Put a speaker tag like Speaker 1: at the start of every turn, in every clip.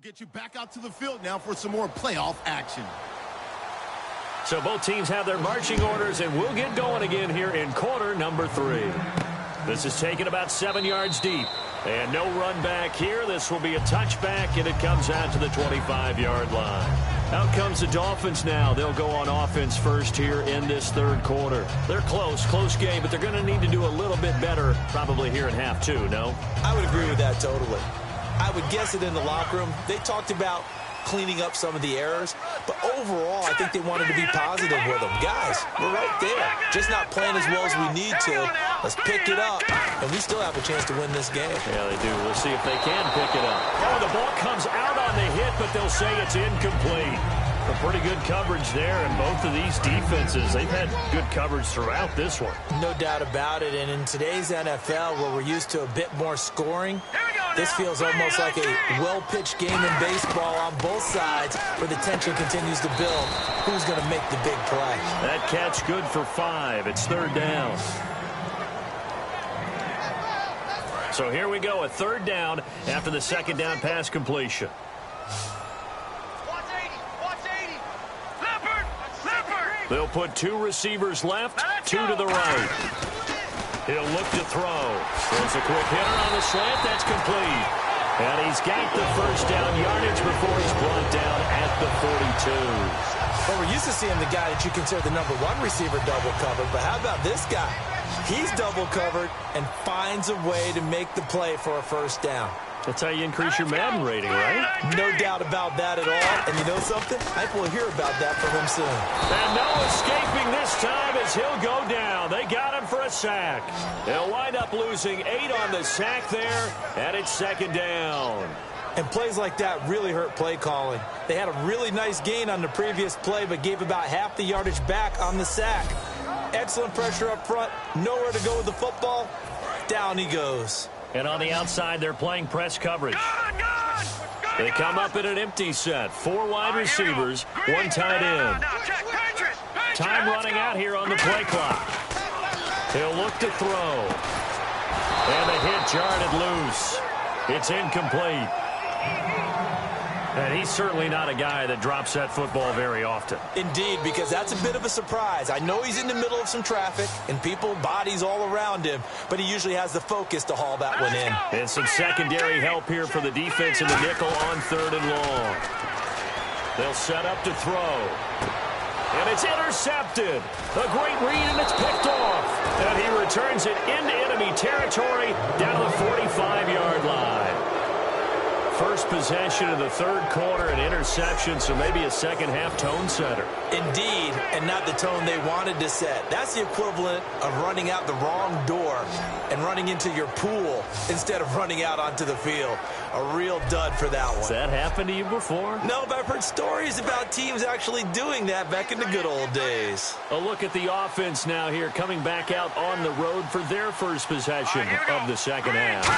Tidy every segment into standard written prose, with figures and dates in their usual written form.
Speaker 1: get you back out to the field now for some more playoff action.
Speaker 2: So both teams have their marching orders, and we'll get going again here in quarter number 3. This is taken about 7 yards deep. And no run back here. This will be a touchback, and it comes out to the 25-yard line. Out comes the Dolphins now. They'll go on offense first here in this third quarter. They're close game, but they're going to need to do a little bit better probably here in half 2, no?
Speaker 3: I would agree with that totally. I would guess it in the locker room. They talked about cleaning up some of the errors, but overall, I think they wanted to be positive with them. Guys, we're right there. Just not playing as well as we need to. Let's pick it up, and we still have a chance to win this game.
Speaker 2: Yeah, they do. We'll see if they can pick it up. Oh, the ball comes out on the hit, but they'll say it's incomplete. A pretty good coverage there, and both of these defenses, they've had good coverage throughout this one.
Speaker 3: No doubt about it, and in today's NFL, where we're used to a bit more scoring, this feels almost like a well-pitched game in baseball on both sides where the tension continues to build. Who's going to make the big play?
Speaker 2: That catch good for 5. It's third down. So here we go, a third down after the second down pass completion. They'll put 2 receivers left, 2 to the right. He'll look to throw. There's a quick hitter on the slant. That's complete. And he's got the first down yardage before he's brought down at the 42.
Speaker 3: Well, we're used to seeing the guy that you consider the number 1 receiver double covered, but how about this guy? He's double covered and finds a way to make the play for a first down.
Speaker 2: That's how you increase your Madden rating, right?
Speaker 3: No doubt about that at all. And you know something? I think we'll hear about that from him soon.
Speaker 2: And no escaping this time as he'll go down. They got him for a sack. They'll wind up losing 8 on the sack there, and it's second down.
Speaker 3: And plays like that really hurt play calling. They had a really nice gain on the previous play, but gave about half the yardage back on the sack. Excellent pressure up front. Nowhere to go with the football. Down he goes.
Speaker 2: And on the outside, they're playing press coverage. They come up in an empty set. 4 wide receivers, 1 tight end. Time running out here on the play clock. He'll look to throw. And the hit jarred loose. It's incomplete. And he's certainly not a guy that drops that football very often.
Speaker 3: Indeed, because that's a bit of a surprise. I know he's in the middle of some traffic and people, bodies all around him, but he usually has the focus to haul that one in.
Speaker 2: And some secondary help here for the defense in the nickel on 3rd and long. They'll set up to throw. And it's intercepted. A great read, and it's picked off. And he returns it into enemy territory down to the 45-yard line. First possession of the third quarter, an interception, so maybe a second-half tone setter.
Speaker 3: Indeed, and not the tone they wanted to set. That's the equivalent of running out the wrong door and running into your pool instead of running out onto the field. A real dud for that one.
Speaker 2: Has that happened to you before?
Speaker 3: No, but I've heard stories about teams actually doing that back in the good old days.
Speaker 2: A look at the offense now here, coming back out on the road for their first possession of the second half.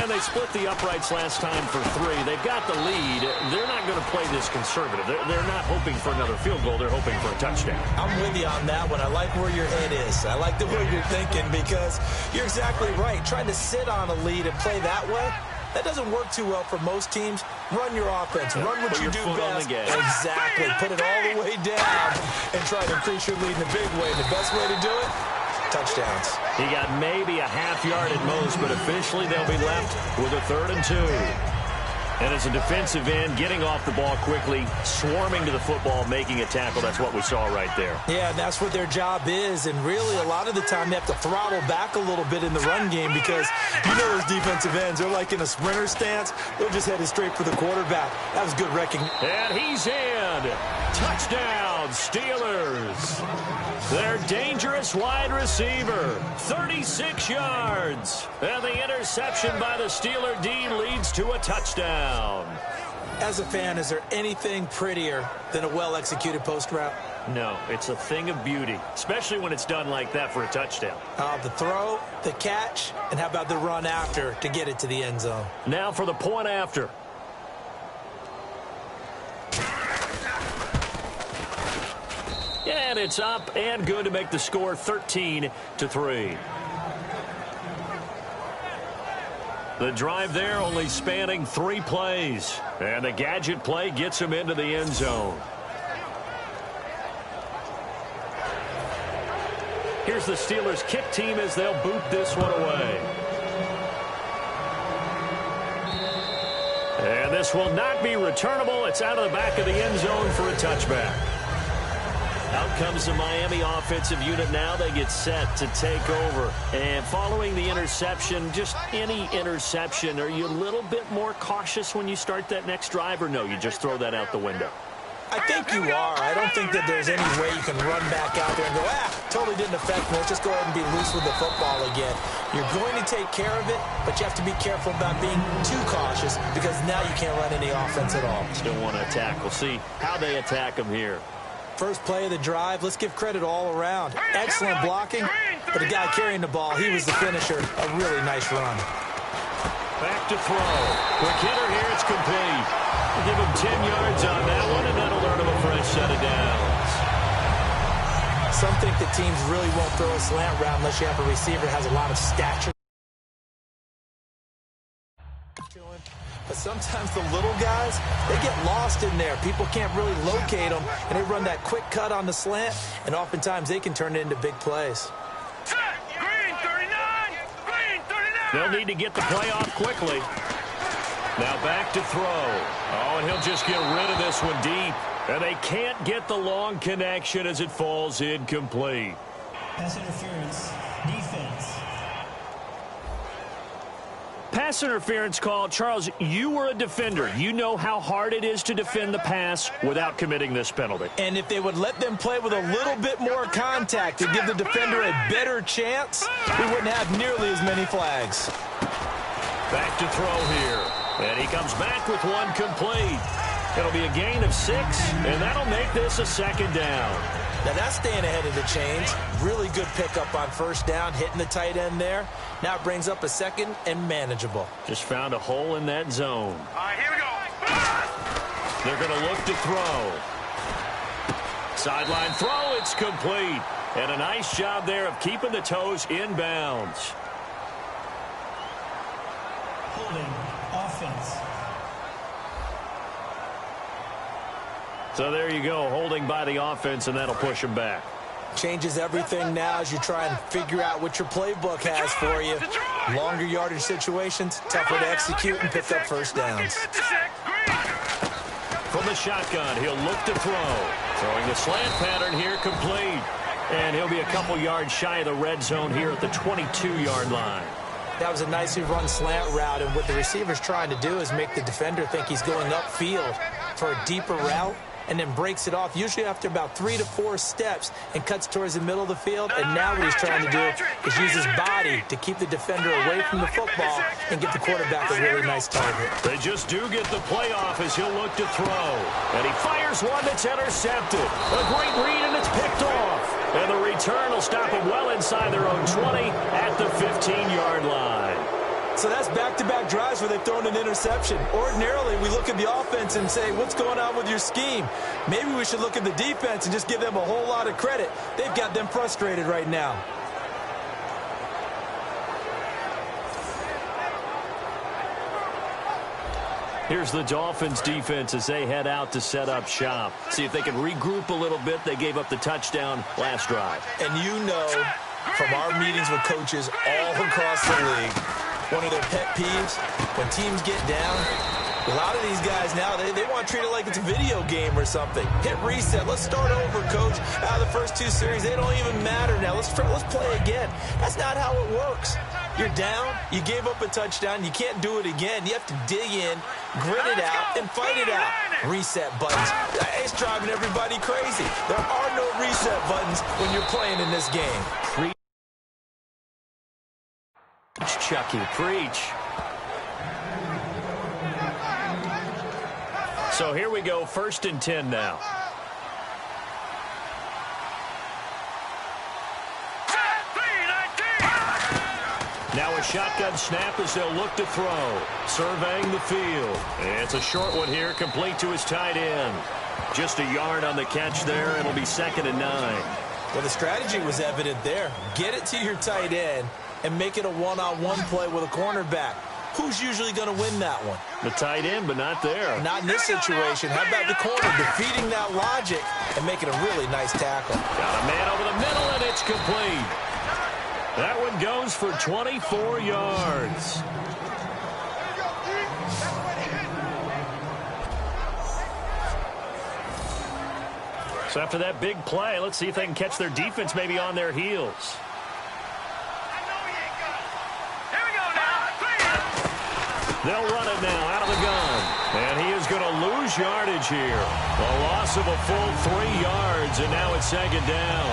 Speaker 2: And they split the uprights last time for 3. They've got the lead. They're not going to play this conservative. They're not hoping for another field goal. They're hoping for a touchdown.
Speaker 3: I'm with you on that one. I like where your head is. I like the way you're thinking because you're exactly right. Trying to sit on a lead and play that way, that doesn't work too well for most teams. Run your offense. Run what you do best. Exactly. Put it all the way down and try to increase your lead in a big way. The best way to do it, touchdowns.
Speaker 2: He got maybe a half yard at most, but officially they'll be left with a 3rd and 2. And as a defensive end, getting off the ball quickly, swarming to the football, making a tackle, that's what we saw right there.
Speaker 3: Yeah, that's what their job is. And really, a lot of the time, they have to throttle back a little bit in the run game because you know those defensive ends, they're like in a sprinter stance. They're just headed straight for the quarterback. That was good recognition.
Speaker 2: And he's in. Touchdown, Steelers. Their dangerous wide receiver, 36 yards. And the interception by the Steeler D leads to a touchdown.
Speaker 3: As a fan, is there anything prettier than a well-executed post route?
Speaker 2: No, it's a thing of beauty, especially when it's done like that for a touchdown.
Speaker 3: The throw, the catch, and how about the run after to get it to the end zone?
Speaker 2: Now for the point after. And it's up and good to make the score 13-3. The drive there only spanning 3 plays. And the gadget play gets him into the end zone. Here's the Steelers' kick team as they'll boot this one away. And this will not be returnable. It's out of the back of the end zone for a touchback. Out comes the Miami offensive unit now. They get set to take over. And following the interception, just any interception, are you a little bit more cautious when you start that next drive, or no, you just throw that out the window?
Speaker 3: I think you are. I don't think that there's any way you can run back out there and go, totally didn't affect me. Let's just go ahead and be loose with the football again. You're going to take care of it, but you have to be careful about being too cautious because now you can't run any offense at all.
Speaker 2: Still want to attack. We'll see how they attack them here.
Speaker 3: First play of the drive, let's give credit all around. Excellent blocking, but the guy carrying the ball, he was the finisher. A really nice run.
Speaker 2: Back to throw. Quick hitter here, it's complete. We'll give him 10 yards on that one, and that'll earn him a fresh set of downs.
Speaker 3: Some think that teams really won't throw a slant route unless you have a receiver that has a lot of stature. But sometimes the little guys, they get lost in there. People can't really locate them, and they run that quick cut on the slant, and oftentimes they can turn it into big plays.
Speaker 4: Green 39! Green 39!
Speaker 2: They'll need to get the play off quickly. Now back to throw. Oh, and he'll just get rid of this one deep. And they can't get the long connection as it falls incomplete.
Speaker 5: Pass interference, defense.
Speaker 2: Pass interference call. Charles, you were a defender. You know how hard it is to defend the pass without committing this penalty.
Speaker 3: And if they would let them play with a little bit more contact to give the defender a better chance, we wouldn't have nearly as many flags.
Speaker 2: Back to throw here. And he comes back with one complete. It'll be a gain of 6, and that'll make this a second down.
Speaker 3: Now that's staying ahead of the chains. Really good pickup on first down, hitting the tight end there. Now it brings up a second and manageable.
Speaker 2: Just found a hole in that zone.
Speaker 4: All right, here we go.
Speaker 2: They're going to look to throw. Sideline throw, it's complete. And a nice job there of keeping the toes inbounds.
Speaker 5: Holding, offense.
Speaker 2: So there you go, holding by the offense, and that'll push him back.
Speaker 3: Changes everything now as you try and figure out what your playbook has for you. Longer yardage situations, tougher to execute and pick up first downs.
Speaker 2: From the shotgun, he'll look to throw. Throwing the slant pattern here, complete. And he'll be a couple yards shy of the red zone here at the 22-yard line.
Speaker 3: That was a nicely run slant route, and what the receiver's trying to do is make the defender think he's going upfield for a deeper route, and then breaks it off, usually after about 3 to 4 steps, and cuts towards the middle of the field. And now what he's trying to do is use his body to keep the defender away from the football and get the quarterback a really nice target.
Speaker 2: They just do get the play off as he'll look to throw. And he fires one that's intercepted. A great read, and it's picked off. And the return will stop him well inside their own 20 at the 15-yard line.
Speaker 3: So that's back-to-back drives where they've thrown an interception. Ordinarily, we look at the offense and say, what's going on with your scheme? Maybe we should look at the defense and just give them a whole lot of credit. They've got them frustrated right now.
Speaker 2: Here's the Dolphins defense as they head out to set up shop. See if they can regroup a little bit. They gave up the touchdown last drive.
Speaker 3: And you know from our meetings with coaches all across the league, one of their pet peeves, when teams get down, a lot of these guys now, they want to treat it like it's a video game or something. Hit reset. Let's start over, coach. Out of the first 2 series, they don't even matter now. Let's play again. That's not how it works. You're down. You gave up a touchdown. You can't do it again. You have to dig in, grit it out, and fight it out. Reset buttons. It's driving everybody crazy. There are no reset buttons when you're playing in this game.
Speaker 2: Preach, Chucky, preach. So here we go, 1st and 10 now. Now a shotgun snap as they'll look to throw. Surveying the field. It's a short one here, complete to his tight end. Just a yard on the catch there. It'll be 2nd and 9.
Speaker 3: Well, the strategy was evident there. Get it to your tight end and make it a one-on-one play with a cornerback. Who's usually going to win that one?
Speaker 2: The tight end, but not there.
Speaker 3: Not in this situation. How about the corner defeating that logic and making a really nice tackle?
Speaker 2: Got a man over the middle, and it's complete. That one goes for 24 yards. So after that big play, let's see if they can catch their defense maybe on their heels. They'll run it now out of the gun. And he is going to lose yardage here. A loss of a full 3 yards, and now it's second down.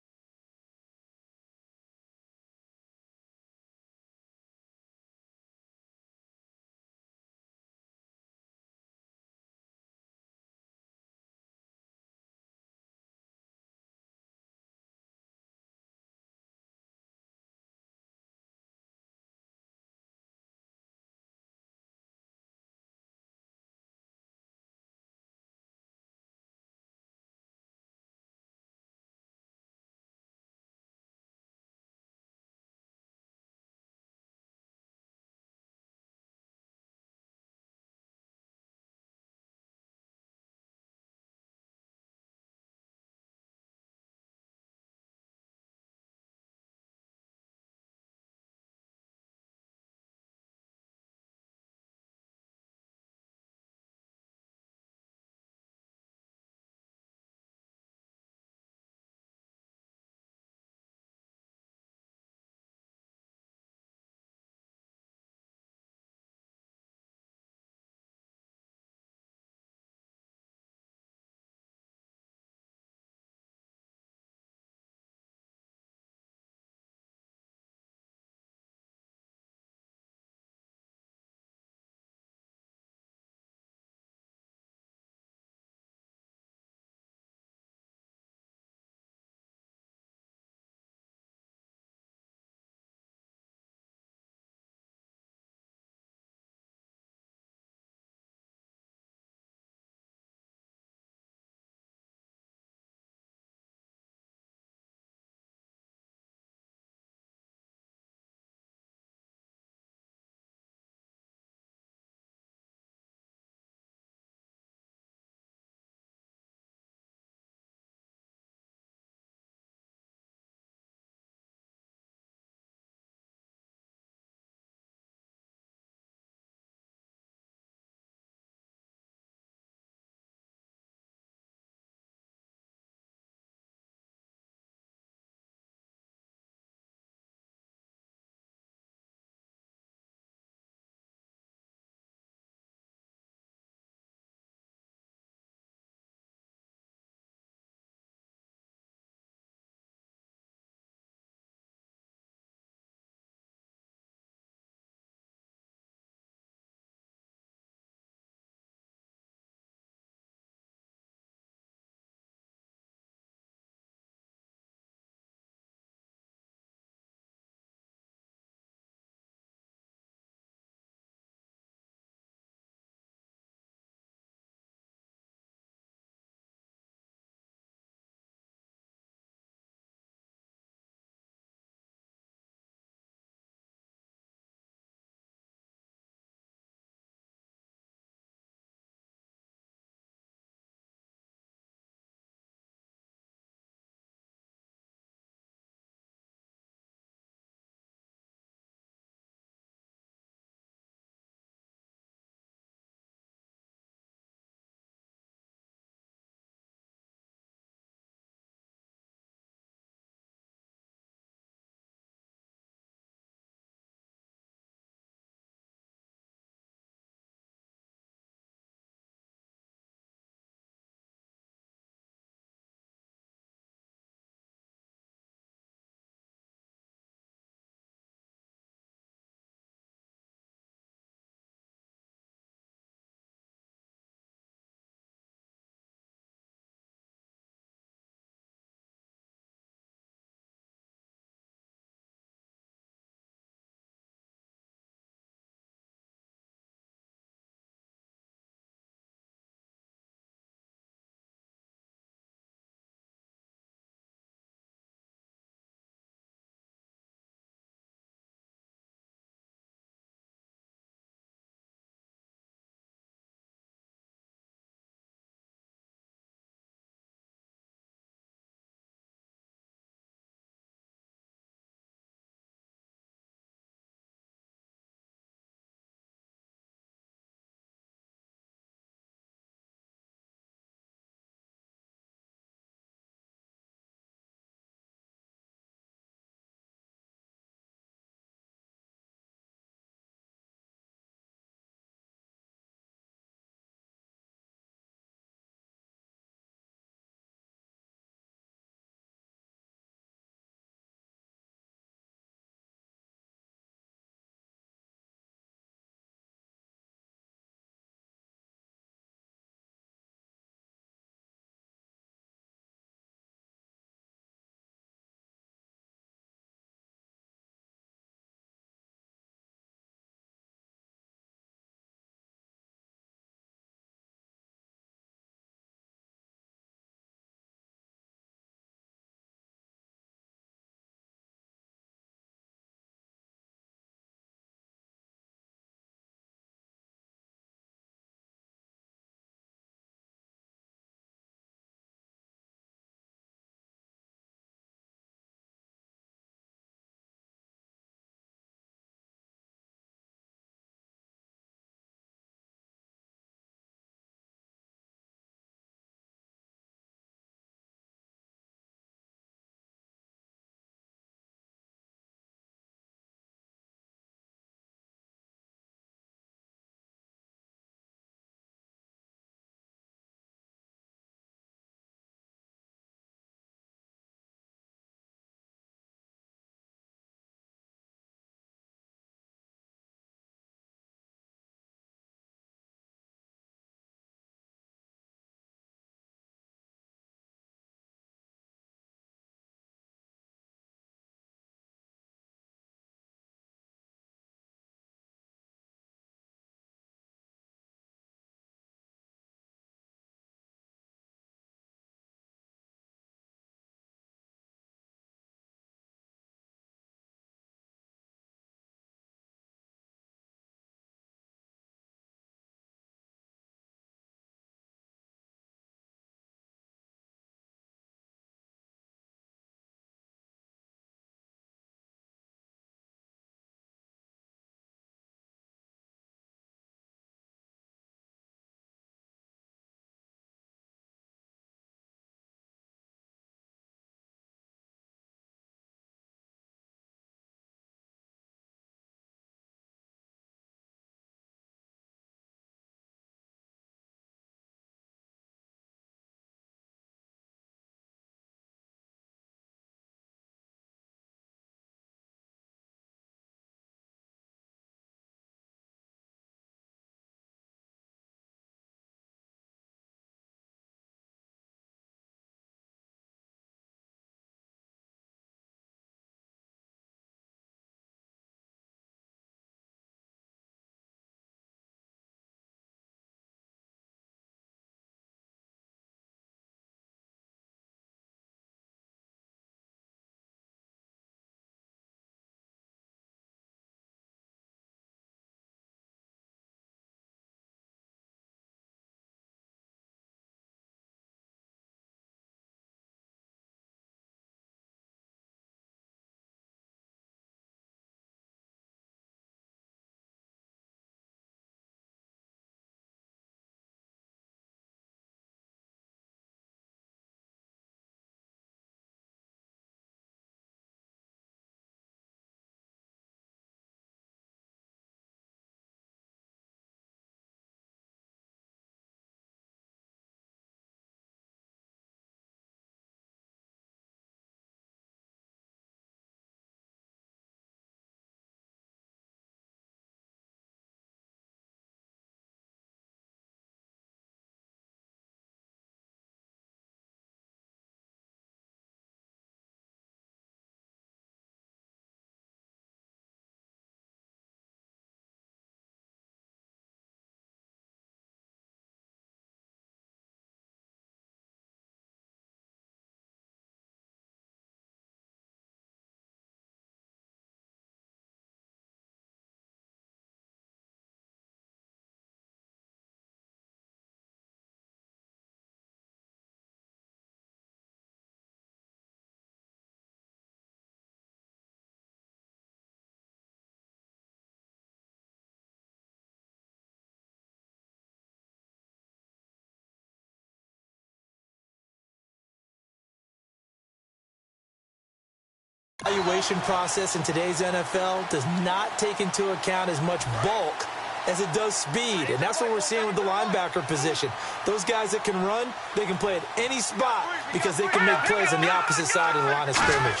Speaker 3: Evaluation process in today's NFL does not take into account as much bulk as it does speed, and that's what we're seeing with the linebacker position. Those guys that can run, they can play at any spot because they can make plays on the opposite side of the line of scrimmage.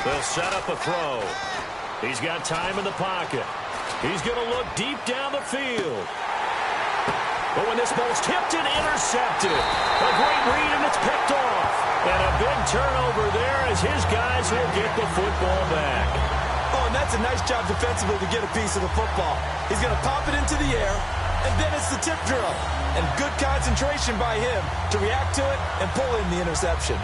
Speaker 2: They'll set up a throw. He's got time in the pocket. He's going to look deep down the field. But when this ball's tipped and intercepted, a great read, and it's picked off. And a big turnover there as his guys will get the football back.
Speaker 3: Oh, and that's a nice job defensively to get a piece of the football. He's going to pop it into the air, and then it's the tip drill. And good concentration by him to react to it and pull in the interception.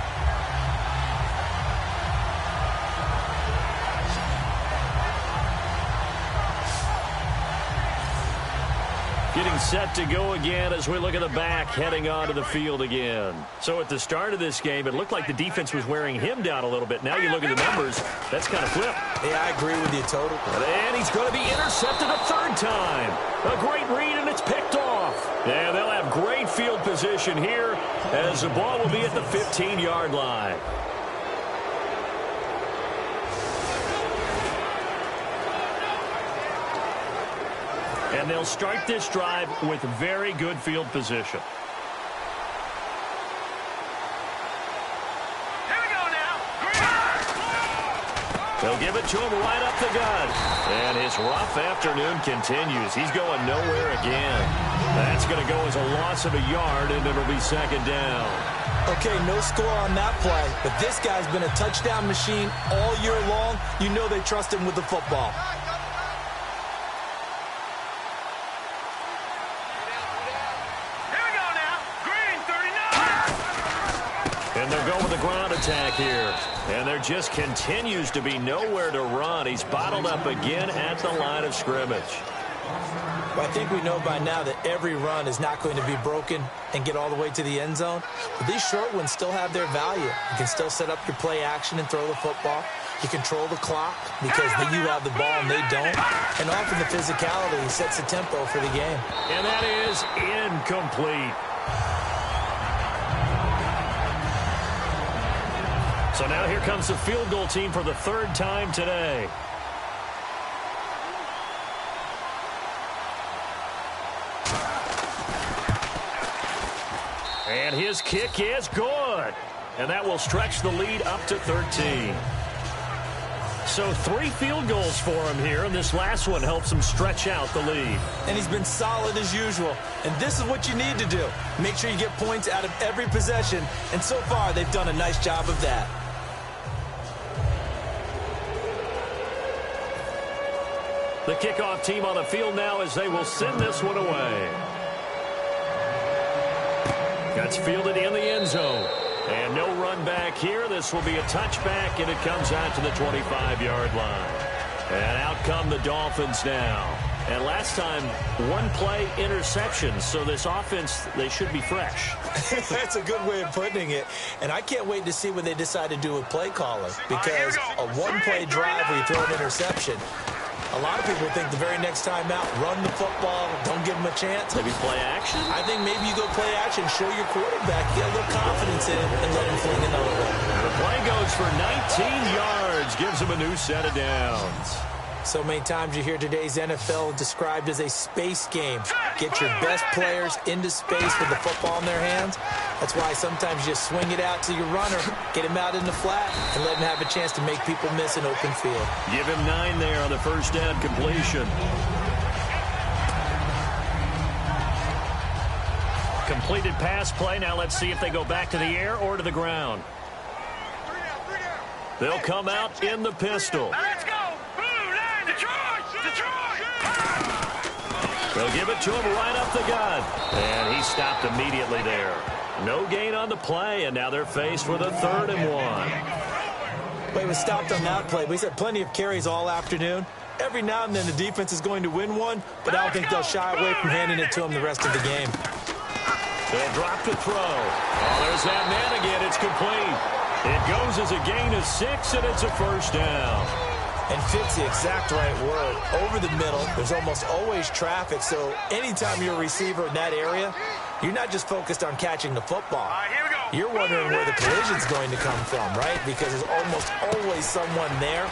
Speaker 2: Getting set to go again as we look at the back heading onto the field again. So at the start of this game, it looked like the defense was wearing him down a little bit. Now you look at the numbers, that's kind of flipped.
Speaker 3: Yeah, I agree with you totally.
Speaker 2: And he's going to be intercepted a third time. A great read, and it's picked off. And they'll have great field position here as the ball will be at the 15-yard line. And they'll start this drive with very good field position.
Speaker 4: Here we go now.
Speaker 2: They'll give it to him right up the gut. And his rough afternoon continues. He's going nowhere again. That's going to go as a loss of a yard, and it'll be second down.
Speaker 3: Okay, no score on that play, but this guy's been a touchdown machine all year long. You know they trust him with the football.
Speaker 2: And they'll go with the ground attack here. And there just continues to be nowhere to run. He's bottled up again at the line of scrimmage.
Speaker 3: Well, I think we know by now that every run is not going to be broken and get all the way to the end zone. But these short ones still have their value. You can still set up your play action and throw the football. You control the clock because you have the ball and they don't. And often the physicality sets the tempo for the game.
Speaker 2: And that is incomplete. So now here comes the field goal team for the third time today. And his kick is good. And that will stretch the lead up to 13. So 3 field goals for him here, and this last one helps him stretch out the lead.
Speaker 3: And he's been solid as usual. And this is what you need to do. Make sure you get points out of every possession. And so far, they've done a nice job of that.
Speaker 2: The kickoff team on the field now as they will send this one away. That's fielded in the end zone. And no run back here. This will be a touchback, and it comes out to the 25-yard line. And out come the Dolphins now. And last time, one play interception. So this offense, they should be fresh.
Speaker 3: That's a good way of putting it. And I can't wait to see what they decide to do with play calling. Because a one-play drive where you throw an interception, a lot of people think the very next time out, run the football, don't give them a chance.
Speaker 2: Maybe play action?
Speaker 3: I think maybe you go play action, show your quarterback, get a little confidence in him, and let him fling another one.
Speaker 2: The play goes for 19 yards, gives him a new set of downs.
Speaker 3: So many times you hear today's NFL described as a space game. Get your best players into space with the football in their hands. That's why sometimes you just swing it out to your runner, get him out in the flat, and let him have a chance to make people miss an open field.
Speaker 2: Give him 9 there on the first down completion. Completed pass play. Now let's see if they go back to the air or to the ground. They'll come out in the pistol.
Speaker 4: Let's go.
Speaker 2: They'll give it to him right up the gut. And he stopped immediately there. No gain on the play, and now they're faced with a 3rd and 1.
Speaker 3: Well, he was stopped on that play, but he's had plenty of carries all afternoon. Every now and then the defense is going to win one, but I don't think they'll shy away from handing it to him the rest of the game.
Speaker 2: They'll drop the throw. Oh, there's that man again. It's complete. It goes as a gain of 6, and it's a first down.
Speaker 3: And fits the exact right word. Over the middle, there's almost always traffic, so anytime you're a receiver in that area, you're not just focused on catching the football.
Speaker 4: All right, here we go.
Speaker 3: You're wondering where the collision's going to come from, right? Because there's almost always someone there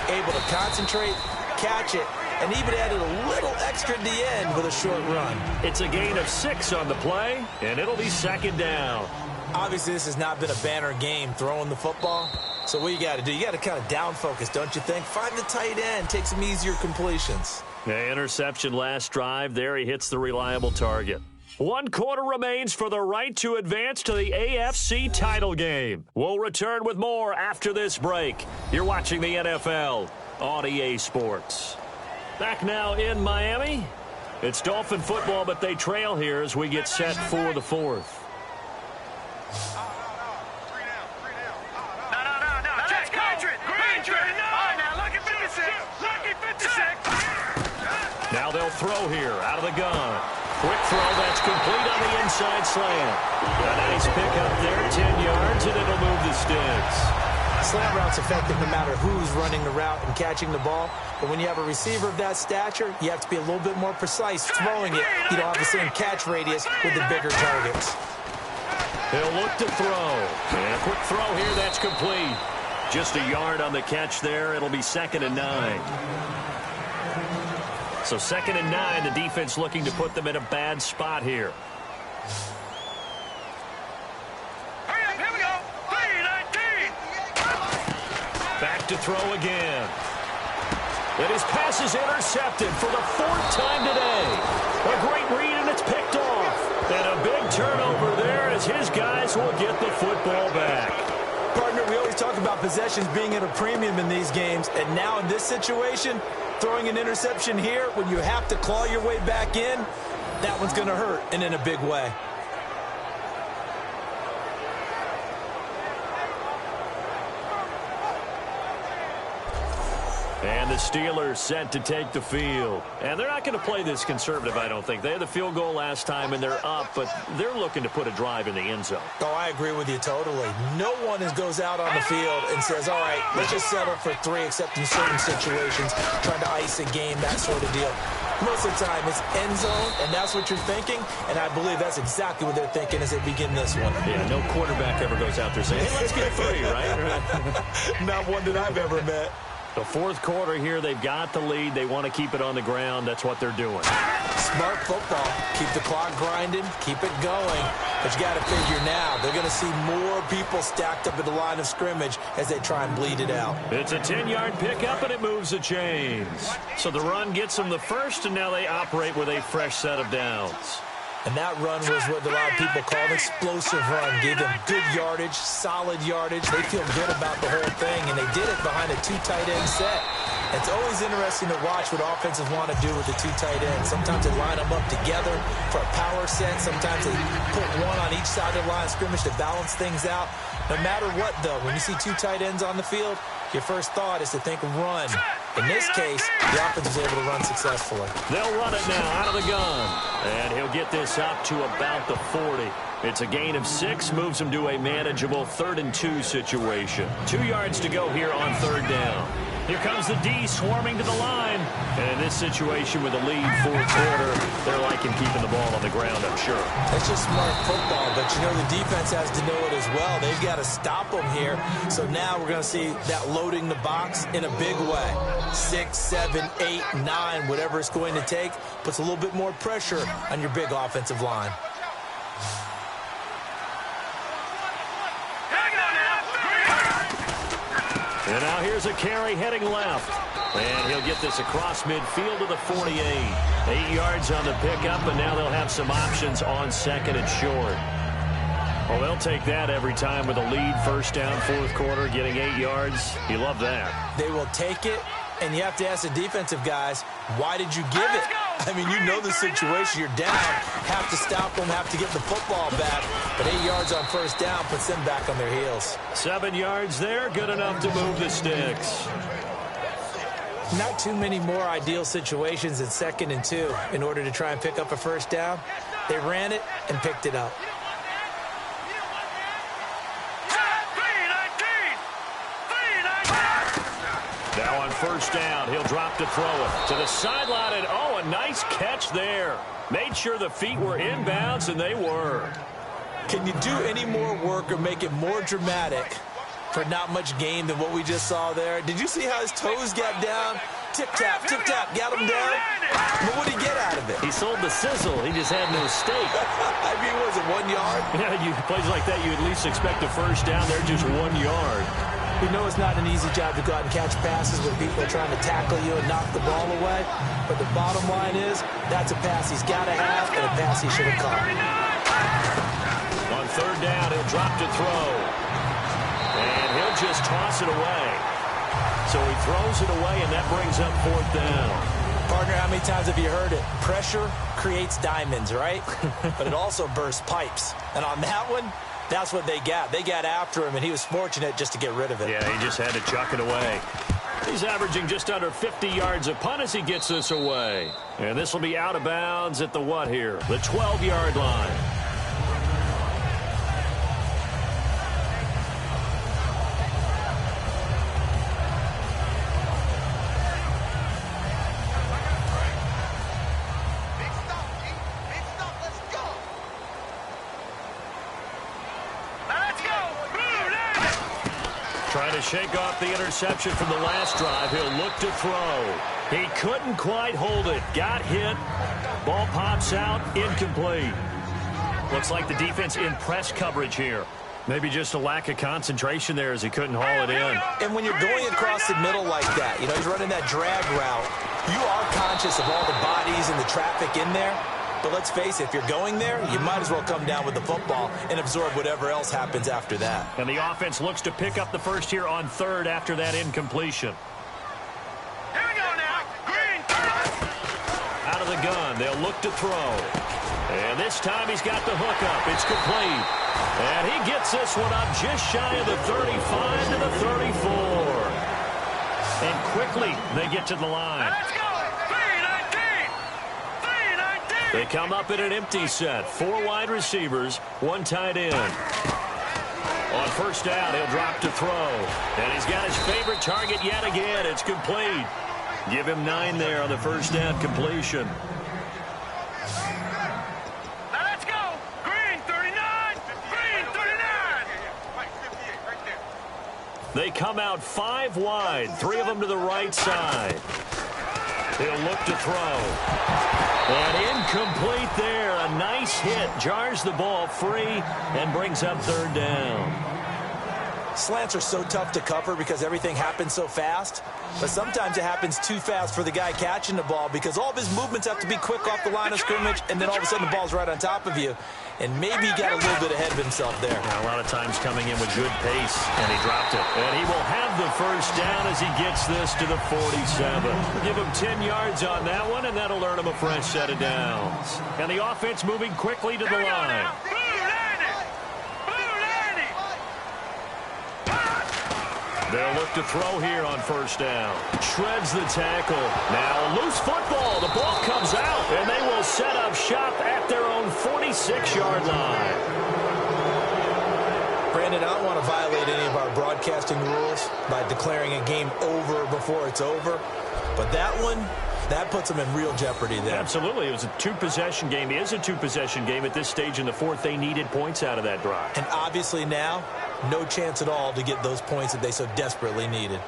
Speaker 3: able to concentrate, catch it, and even added a little extra at the end with a short run.
Speaker 2: It's a gain of 6 on the play, and it'll be second down.
Speaker 3: Obviously, this has not been a banner game throwing the football. So what you got to do, you got to kind of down focus, don't you think? Find the tight end, take some easier completions.
Speaker 2: The interception last drive. There he hits the reliable target. 1 quarter remains for the right to advance to the AFC title game. We'll return with more after this break. You're watching the NFL on EA Sports. Back now in Miami. It's Dolphin football, but they trail here as we get set for the 4th. Now they'll throw here out of the gun. Quick throw that's complete on the inside slant. A nice pick up there, 10 yards, and it'll move the sticks.
Speaker 3: Slant route's effective no matter who's running the route and catching the ball. But when you have a receiver of that stature, you have to be a little bit more precise throwing it. You don't have the same catch radius with the bigger targets.
Speaker 2: He'll look to throw. And a quick throw here, that's complete. Just a yard on the catch there. It'll be 2nd and 9. So 2nd and 9, the defense looking to put them in a bad spot here.
Speaker 4: Hurry up, here we go. 3-19.
Speaker 2: Back to throw again. And his pass is intercepted for the 4th time today. A great read, and it's picked off. And a big turnover there as his guys will get the football back.
Speaker 3: Partner, we always talk about possessions being at a premium in these games, and now in this situation, throwing an interception here when you have to claw your way back in, that one's going to hurt, and in a big way.
Speaker 2: And the Steelers set to take the field. And they're not going to play this conservative, I don't think. They had the field goal last time, and they're up, but they're looking to put a drive in the end zone.
Speaker 3: Oh, I agree with you totally. No one goes out on the field and says, all right, let's just settle for 3, except in certain situations, trying to ice a game, that sort of deal. Most of the time, it's end zone, and that's what you're thinking, and I believe that's exactly what they're thinking as they begin this one.
Speaker 2: Yeah, no quarterback ever goes out there saying, hey, let's get 3, right?
Speaker 3: Not one that I've ever met.
Speaker 2: The 4th quarter here, they've got the lead. They want to keep it on the ground. That's what they're doing.
Speaker 3: Smart football. Keep the clock grinding. Keep it going. But you got to figure now, they're going to see more people stacked up at the line of scrimmage as they try and bleed it out.
Speaker 2: It's a 10-yard pickup, and it moves the chains. So the run gets them the first, and now they operate with a fresh set of downs.
Speaker 3: And that run was what a lot of people call an explosive run. Gave them good yardage, solid yardage. They feel good about the whole thing, and they did it behind a 2 tight end set. It's always interesting to watch what offenses want to do with the 2 tight ends. Sometimes they line them up together for a power set. Sometimes they put one on each side of the line of scrimmage to balance things out. No matter what, though, when you see 2 tight ends on the field, your first thought is to think run. In this case, the offense was able to run successfully.
Speaker 2: They'll run it now out of the gun. And he'll get this up to about the 40. It's a gain of 6, moves him to a manageable 3rd and 2 situation. 2 yards to go here on 3rd down. Here comes the D swarming to the line. And in this situation with a lead 4th quarter, they're liking keeping the ball on the ground, I'm sure.
Speaker 3: It's just smart football, but you know the defense has to know it as well. They've got to stop them here. So now we're going to see that loading the box in a big way. 6, 7, 8, 9, whatever it's going to take, puts a little bit more pressure on your big offensive line.
Speaker 2: And now here's a carry heading left. And he'll get this across midfield to the 48. 8 yards on the pickup, and now they'll have some options on 2nd and short. Well, they'll take that every time with a lead. 1st down, 4th quarter, getting 8 yards. You love that.
Speaker 3: They will take it, and you have to ask the defensive guys, why did you give it? I mean, you know the situation. You're down. Have to stop them, have to get the football back. But 8 yards on 1st down puts them back on their heels.
Speaker 2: 7 yards there, good enough to move the sticks.
Speaker 3: Not too many more ideal situations in 2nd and 2 in order to try and pick up a 1st down. They ran it and picked it up.
Speaker 2: Now on 1st down, he'll drop to throw it to the sideline, and oh, a nice catch there. Made sure the feet were inbounds, and they were.
Speaker 3: Can you do any more work or make it more dramatic for not much gain than what we just saw there? Did you see how his toes got down? Tip-tap, tip-tap, got him down. But what did he get out of it?
Speaker 2: He sold the sizzle. He just had no steak.
Speaker 3: I mean, was it 1 yard?
Speaker 2: Yeah, plays like that, you at least expect a first down. They're just 1 yard.
Speaker 3: We know it's not an easy job to go out and catch passes when people are trying to tackle you and knock the ball away. But the bottom line is, that's a pass he's got to have and a pass he should have caught.
Speaker 2: On third down, he'll drop to throw. And he'll just toss it away. So he throws it away, and that brings up fourth down.
Speaker 3: Partner, how many times have you heard it? Pressure creates diamonds, right? But it also bursts pipes. And on that one, that's what they got. They got after him, and he was fortunate just to get rid of it.
Speaker 2: Yeah, he just had to chuck it away. He's averaging just under 50 yards a punt as he gets this away. And this will be out of bounds at the what here? The 12-yard line. Trying to shake off the interception from the last drive. He'll look to throw. He couldn't quite hold it. Got hit. Ball pops out. Incomplete. Looks like the defense in press coverage here. Maybe just a lack of concentration there as he couldn't haul it in.
Speaker 3: And when you're going across the middle like that, you know, he's running that drag route, you are conscious of all the bodies and the traffic in there. But let's face it, if you're going there, you might as well come down with the football and absorb whatever else happens after that.
Speaker 2: And the offense looks to pick up the first here on third after that incompletion.
Speaker 4: Here we go now. Green.
Speaker 2: Out of the gun, they'll look to throw. And this time he's got the hook up. It's complete. And he gets this one up just shy of the 35 to the 34. And quickly they get to the line.
Speaker 4: Let's go. 319. 319.
Speaker 2: They come up in an empty set. 4 wide receivers, 1 tight end. On first down, he'll drop to throw. And he's got his favorite target yet again. It's complete. Give him 9 there on the first down completion.
Speaker 4: Let's go. Green 39. Green 39.
Speaker 2: They come out 5 wide, 3 of them to the right side. He'll look to throw. And incomplete there. A nice hit. Jars the ball free and brings up third down.
Speaker 3: Slants are so tough to cover because everything happens so fast. But sometimes it happens too fast for the guy catching the ball because all of his movements have to be quick off the line of scrimmage, and then all of a sudden the ball's right on top of you. And maybe he got a little bit ahead of himself there.
Speaker 2: A lot of times coming in with good pace, and he dropped it. And he will have the first down as he gets this to the 47. Give him 10 yards on that one, and that'll earn him a fresh set of downs. And the offense moving quickly to the line. They'll look to throw here on first down. Shreds the tackle. Now a loose football. The ball comes out, and they will set up shop at their own 46-yard line.
Speaker 3: Brandon, I don't want to violate any of our broadcasting rules by declaring a game over before it's over. But that one, that puts them in real jeopardy there.
Speaker 2: Absolutely. It was a 2-possession game. It is a 2-possession game at this stage in the fourth. They needed points out of that drive.
Speaker 3: And obviously now, no chance at all to get those points that they so desperately needed.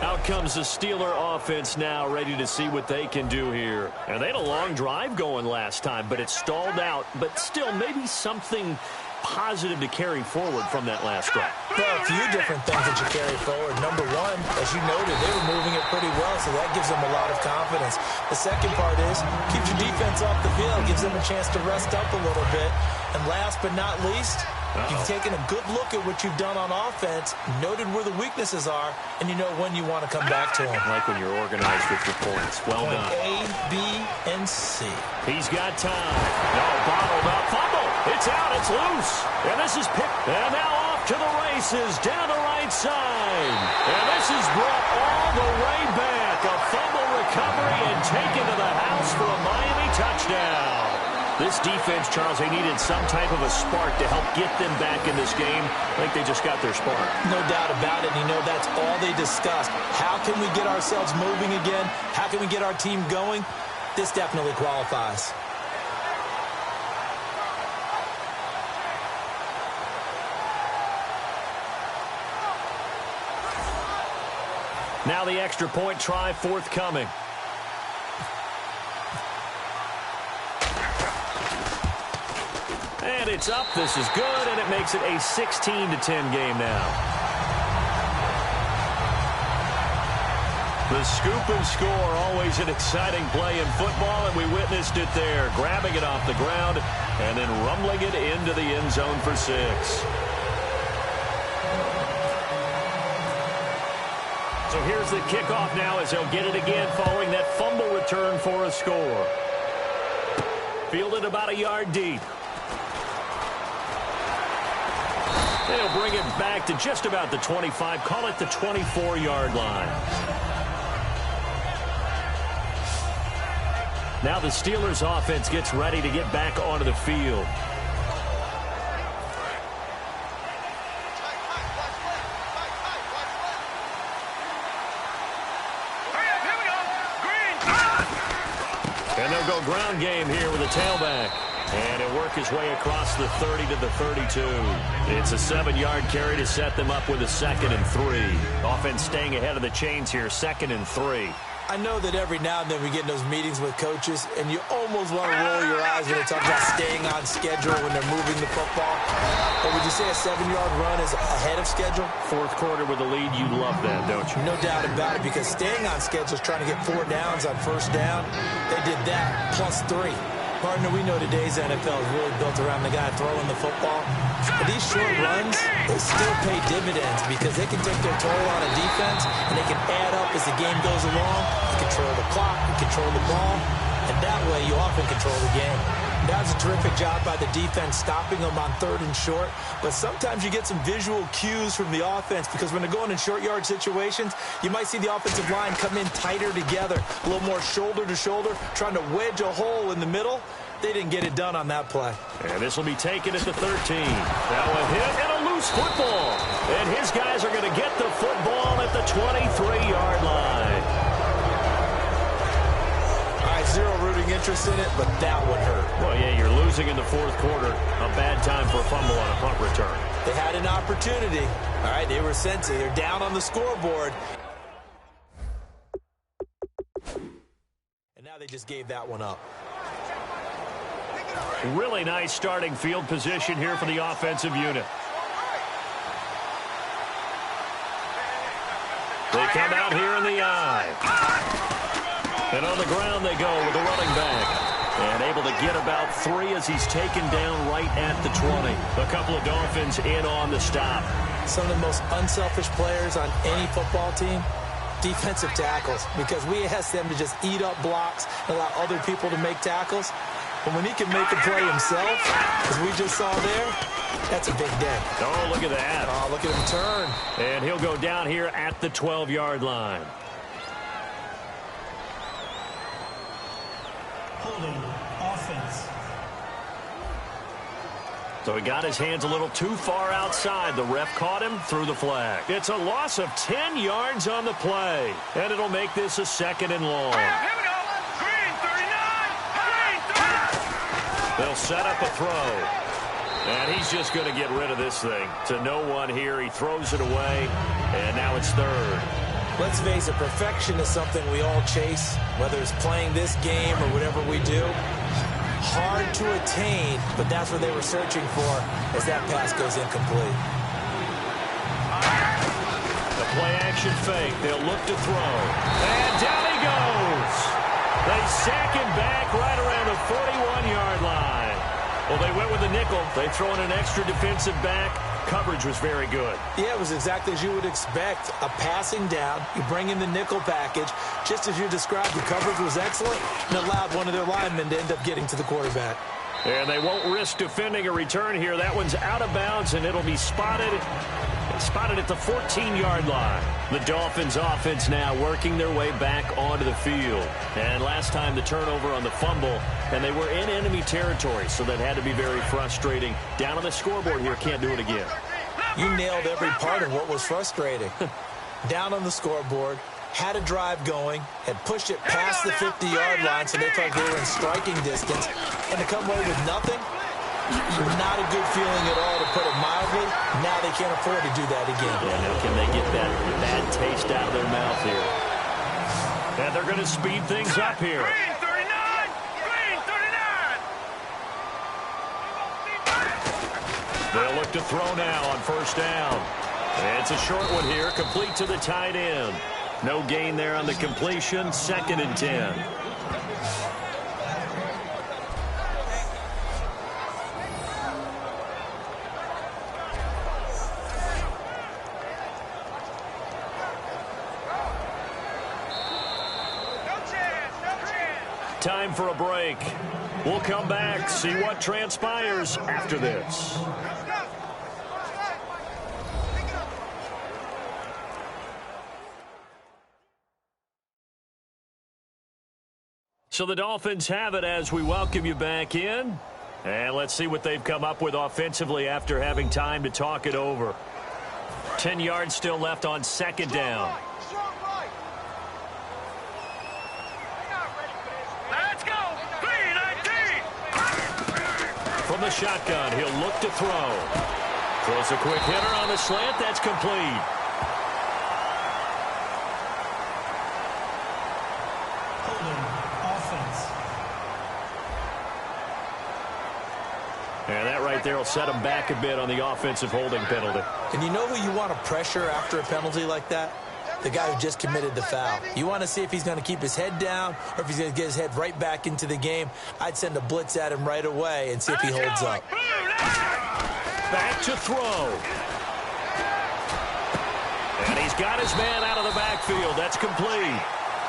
Speaker 2: Out comes the Steeler offense now, ready to see what they can do here. And they had a long drive going last time, but it stalled out. But still, maybe something positive to carry forward from that last drive.
Speaker 3: Well, a few different things that you carry forward. Number one, as you noted, they were moving it pretty well, so that gives them a lot of confidence. The second part is, keeps your defense off the field, gives them a chance to rest up a little bit. And last but not least, you've taken a good look at what you've done on offense, noted where the weaknesses are, and you know when you want to come back to them.
Speaker 2: Like when you're organized with your points. Well done.
Speaker 3: A, B, and C.
Speaker 2: He's got time. No, bottled up. Fumble. It's out. It's loose. And this is picked. And now off to the races down the right side. And this is brought all the way back. A fumble recovery and taken to the house for a Miami touchdown. This defense, Charles, they needed some type of a spark to help get them back in this game. I think they just got their spark.
Speaker 3: No doubt about it. And you know, that's all they discussed. How can we get ourselves moving again? How can we get our team going? This definitely qualifies.
Speaker 2: Now the extra point try forthcoming. And it's up. This is good, and it makes it a 16-10 game now. The scoop and score, always an exciting play in football, and we witnessed it there, grabbing it off the ground and then rumbling it into the end zone for 6. So here's the kickoff now as they'll get it again following that fumble return for a score. Fielded about a yard deep. They'll bring it back to just about the 25, call it the 24-yard line. Now the Steelers offense gets ready to get back onto the field. And they'll go ground game here with a tailback. And he'll work his way across the 30 to the 32. It's a 7-yard carry to set them up with a 2nd and 3. Offense staying ahead of the chains here, 2nd and 3.
Speaker 3: I know that every now and then we get in those meetings with coaches, and you almost want to roll your eyes when they talk about staying on schedule when they're moving the football. But would you say a 7-yard run is ahead of schedule?
Speaker 2: Fourth quarter with the lead, you love that, don't you?
Speaker 3: No doubt about it, because staying on schedule is trying to get 4 downs on first down. They did that plus 3. Partner, we know today's NFL is really built around the guy throwing the football. But these short runs, they still pay dividends because they can take their toll on a defense and they can add up as the game goes along. You control the clock, you control the ball, and that way you often control the game. That was a terrific job by the defense stopping them on 3rd and short. But sometimes you get some visual cues from the offense because when they're going in short yard situations, you might see the offensive line come in tighter together, a little more shoulder to shoulder, trying to wedge a hole in the middle. They didn't get it done on that play.
Speaker 2: And this will be taken at the 13. Now a hit and a loose football. And his guys are going to get the football at the 23-yard line.
Speaker 3: Zero rooting interest in it, but that would hurt.
Speaker 2: Well, yeah, you're losing in the fourth quarter. A bad time for a fumble on a punt return.
Speaker 3: They had an opportunity. All right, they were sensing. They're down on the scoreboard. And now they just gave that one up.
Speaker 2: Really nice starting field position here for the offensive unit. They come out here in the eye. And on the ground they go with the running back. And able to get about 3 as he's taken down right at the 20. A couple of Dolphins in on the stop.
Speaker 3: Some of the most unselfish players on any football team, defensive tackles. Because we ask them to just eat up blocks and allow other people to make tackles. But when he can make a play himself, as we just saw there, that's a big day.
Speaker 2: Oh, look at that.
Speaker 3: Oh, look at him turn.
Speaker 2: And he'll go down here at the 12-yard line.
Speaker 5: Holding offense.
Speaker 2: So he got his hands a little too far outside. The ref caught him, threw the flag. It's a loss of 10 yards on the play. And it'll make this a 2nd and long.
Speaker 4: Here we go. Green 39. Green 30.
Speaker 2: They'll set up a throw. And he's just going to get rid of this thing. To no one here. He throws it away. And now it's 3rd.
Speaker 3: Let's face it, perfection is something we all chase, whether it's playing this game or whatever we do. Hard to attain, but that's what they were searching for as that pass goes incomplete.
Speaker 2: The play-action fake. They'll look to throw. And down he goes. They sack him back right around the 41-yard line. Well, they went with the nickel. They throw in an extra defensive back. Coverage was very good.
Speaker 3: Yeah, it was exactly as you would expect. A passing down. You bring in the nickel package. Just as you described, the coverage was excellent and allowed one of their linemen to end up getting to the quarterback.
Speaker 2: And they won't risk defending a return here. That one's out of bounds, and it'll be spotted at the 14-yard line. The Dolphins offense now working their way back onto the field. And last time the turnover on the fumble, and they were in enemy territory, so that had to be very frustrating. Down on the scoreboard here, can't do it again.
Speaker 3: You nailed every part of what was frustrating. Down on the scoreboard, had a drive going, had pushed it past the 50-yard line, so they thought they were in striking distance, and to come away with nothing, Not a good feeling at all, to put it mildly. Now they can't afford to do that again.
Speaker 2: Yeah, now can they get that bad taste out of their mouth here? And they're going to speed things up here.
Speaker 4: Green 39! Green 39!
Speaker 2: They'll look to throw now on first down. And it's a short one here, complete to the tight end. No gain there on the completion, 2nd and 10. Time for a break. We'll come back, see what transpires after this. So the Dolphins have it as we welcome you back in. And let's see what they've come up with offensively after having time to talk it over. 10 yards still left on 2nd down.
Speaker 4: Let's go! 319!
Speaker 2: From the shotgun, he'll look to throw. Throws a quick hitter on the slant. That's complete. And that right there will set him back a bit on the offensive holding penalty.
Speaker 3: And you know who you want to pressure after a penalty like that? The guy who just committed the foul. You want to see if he's going to keep his head down or if he's going to get his head right back into the game. I'd send a blitz at him right away and see if he holds up.
Speaker 2: Back to throw. And he's got his man out of the backfield. That's complete.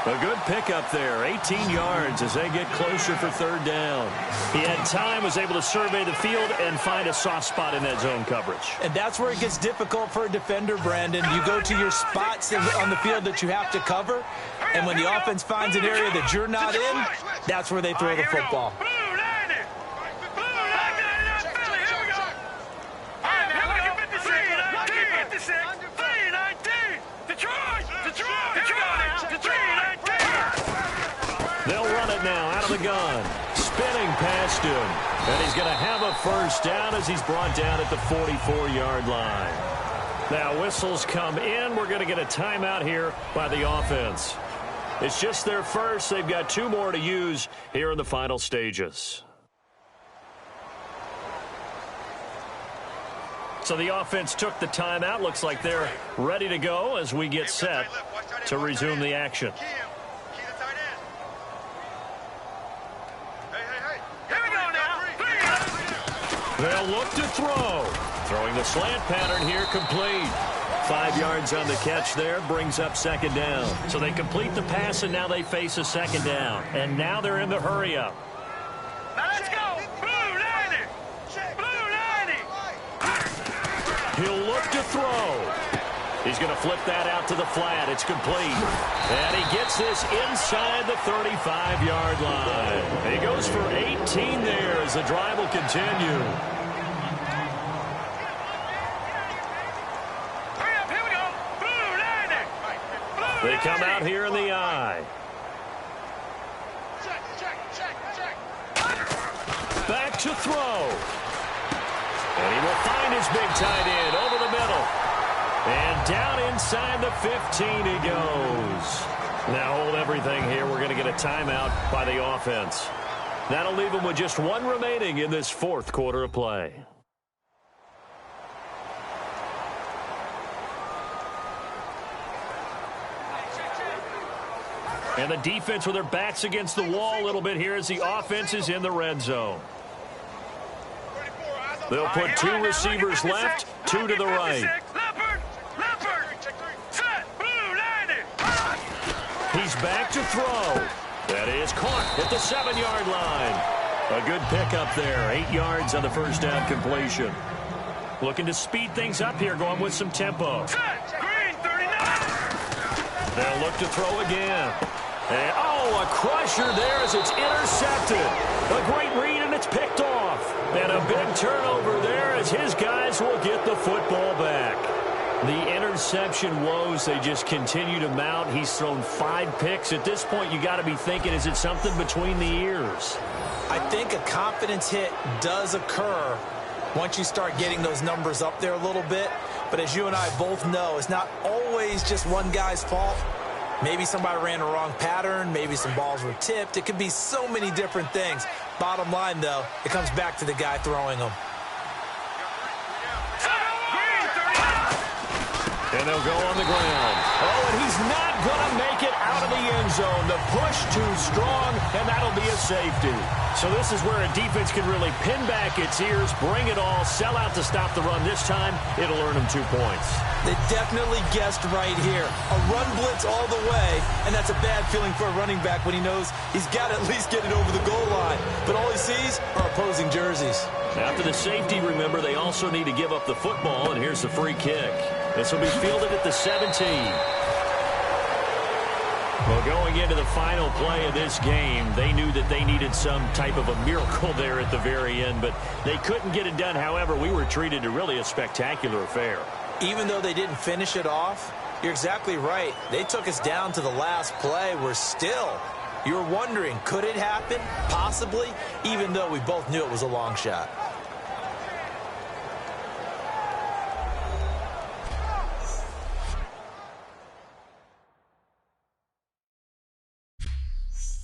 Speaker 2: A good pickup there, 18 yards as they get closer for 3rd down. He had time, was able to survey the field and find a soft spot in that zone coverage.
Speaker 3: And that's where it gets difficult for a defender, Brandon. You go to your spots on the field that you have to cover, and when the offense finds an area that you're not in, that's where they throw the football.
Speaker 2: They'll run it now out of the gun. Spinning past him. And he's going to have a first down as he's brought down at the 44-yard line. Now whistles come in. We're going to get a timeout here by the offense. It's just their first. They've got 2 more to use here in the final stages. So the offense took the timeout. Looks like they're ready to go as we get set to resume the action. They'll look to throw. Throwing the slant pattern here, complete. 5 yards on the catch there, brings up 2nd down. So they complete the pass, and now they face a 2nd down. And now they're in the hurry-up.
Speaker 4: Let's go! Blue 90! Blue 90!
Speaker 2: He'll look to throw. He's going to flip that out to the flat. It's complete. And he gets this inside the 35-yard line. He goes for 18 there as the drive will continue.
Speaker 4: Here we go. Blue 90.
Speaker 2: They come out here in the eye.
Speaker 4: Check.
Speaker 2: Back to throw. And he will find his big tight end over the middle. And down inside the 15 he goes. Now hold everything here. We're going to get a timeout by the offense. That'll leave them with just 1 remaining in this 4th quarter of play. And the defense with their backs against the wall a little bit here as the offense is in the red zone. They'll put 2 receivers left, 2 to the right. He's back to throw. That is caught at the 7-yard line. A good pickup there. 8 yards on the first down completion. Looking to speed things up here, going with some tempo.
Speaker 4: Green 39.
Speaker 2: They'll look to throw again. And, a crusher there as it's intercepted. A great read, and it's picked off. And a big turnover there as his guys will get the football back. The interception woes, they just continue to mount. He's thrown 5 picks. At this point, you got to be thinking, is it something between the ears?
Speaker 3: I think a confidence hit does occur once you start getting those numbers up there a little bit. But as you and I both know, it's not always just one guy's fault. Maybe somebody ran a wrong pattern. Maybe some balls were tipped. It could be so many different things. Bottom line, though, it comes back to the guy throwing them.
Speaker 2: And they'll go on the ground. Oh, and he's not going to make it out of the end zone. The push too strong, and that'll be a safety. So this is where a defense can really pin back its ears, bring it all, sell out to stop the run. This time, it'll earn them 2 points.
Speaker 3: They definitely guessed right here. A run blitz all the way, and that's a bad feeling for a running back when he knows he's got to at least get it over the goal line. But all he sees are opposing jerseys.
Speaker 2: After the safety, remember, they also need to give up the football, and here's the free kick. This will be fielded at the 17. Well, going into the final play of this game, they knew that they needed some type of a miracle there at the very end, but they couldn't get it done. However, we were treated to really a spectacular affair.
Speaker 3: Even though they didn't finish it off, you're exactly right. They took us down to the last play. You're wondering, could it happen? Possibly, even though we both knew it was a long shot.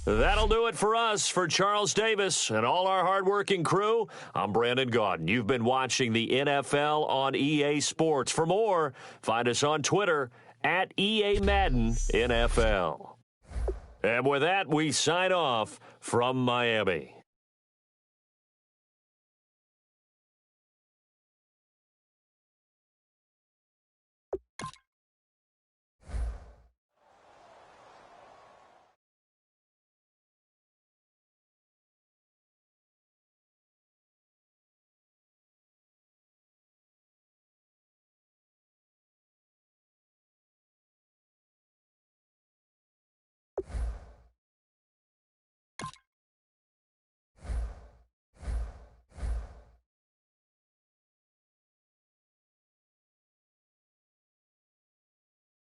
Speaker 2: That'll do it for us. For Charles Davis and all our hardworking crew, I'm Brandon Gaudin. You've been watching the NFL on EA Sports. For more, find us on Twitter at EA Madden NFL. And with that, we sign off from Miami.